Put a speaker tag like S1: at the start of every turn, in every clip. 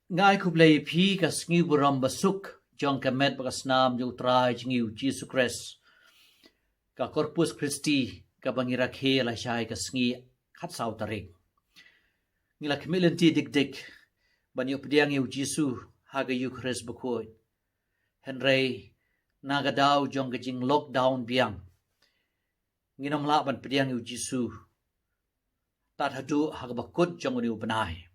S1: Ngai kublei pi ka sngiu buram basuk jong ka met bakas nam jo trai jingiu Jesus Christ ka Corpus Christi ka bangira khe la shai ka sngi khat sau tarik ngila kemilen ti dik dik banyo pediang yu Jesu ha ga yu Christ bakoi henrei naga dau jong ka jing lockdown biang nginom la ban pediang yu Jesu tat hadu ha ga bakut jong ni ubanai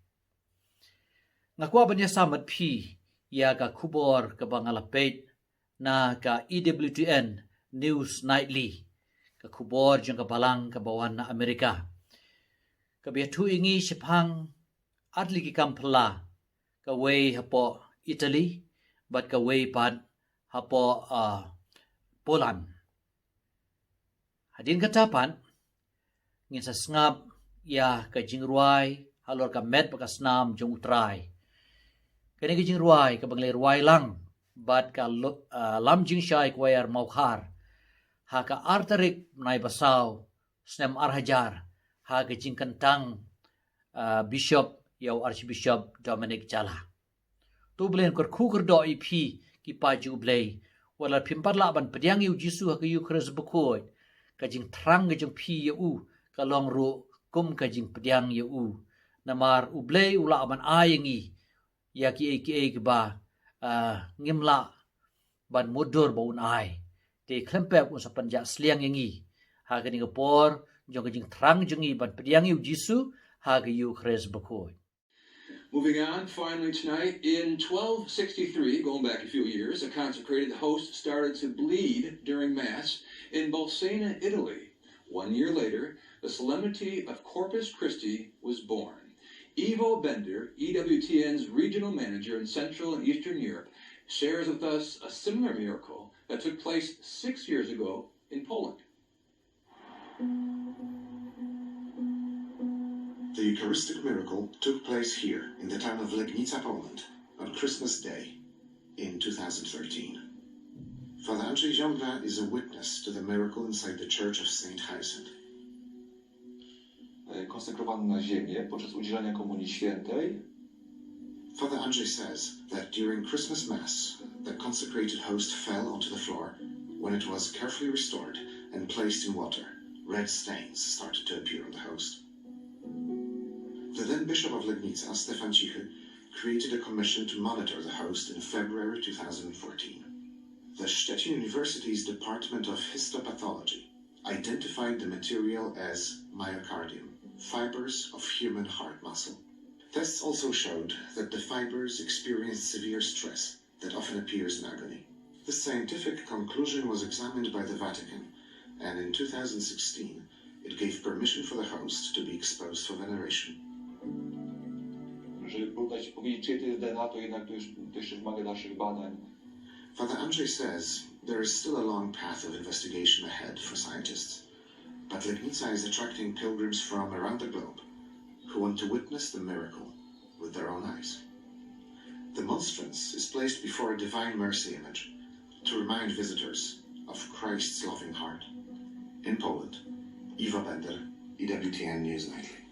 S1: ngakwa banya samat pi ya ka kubor ka bangalapet na ka EWTN News Nightly ka kubor jong ka balang ka bawan na Amerika ka biatu ingi sipang adli ki kampala ka way hapo Italy but ka way pad hapo Poland hadin katapan ngin sa ngap ya ka jingruai halor ka met bakas nam jong utrai kani ka jingruai ka bangle ruai lang but ka lam jing shai kwayar maukhar ha ka artarik nai basaw snem arhajar ha ka jing kantang bishop yaw archbishop Dominic Jala tu blen kor khu do ip ki pa ju blei wala phimpat la ban pediang yu Jesu ha ka yu Christ bukoi ka jing thrang ka jing phi yu ka long ru kum ka jing pediang yu namar u blei u la ban ayengi ya ki aka ba ngimla ban mudur baun ai te klempep un sa panja sliang yangi ha ka ning por jong ka jing thrang jingi ban pediang yu Jesu ha ka yu Christ bukoi.
S2: Moving on, finally tonight, in 1263, going back a few years, a consecrated host started to bleed during Mass in Bolsena, Italy. 1 year later, the solemnity of Corpus Christi was born. Ivo Bender, EWTN's regional manager in Central and Eastern Europe, shares with us a similar miracle that took place 6 years ago in Poland.
S3: The Eucharistic miracle took place here in the town of Legnica, Poland, on Christmas Day in 2013. Father Andrzej Ziąbra is a witness to the miracle inside the Church of St. Hyacinth.
S4: Konsekrowany na ziemię podczas udzielania Komunii Świętej.
S3: Father Andrzej says that during Christmas Mass, the consecrated host fell onto the floor. When it was carefully restored and placed in water, red stains started to appear on the host. The then Bishop of Legnica, Stefan Cichy, created a commission to monitor the host in February 2014. The Szczecin University's Department of Histopathology identified the material as myocardium, fibers of human heart muscle. Tests also showed that the fibers experienced severe stress that often appears in agony. This scientific conclusion was examined by the Vatican, and in 2016, it gave permission for the host to be exposed for veneration.
S4: Żeby powiedzieć, czyje to jest DNA, to jednak to jeszcze wymaga dalszych badań.
S3: Father Andrzej says there is still a long path of investigation ahead for scientists, but Legnica is attracting pilgrims from around the globe who want to witness the miracle with their own eyes. The monstrance is placed before a Divine Mercy image to remind visitors of Christ's loving heart. In Poland, Ivo Bender, EWTN News Nightly.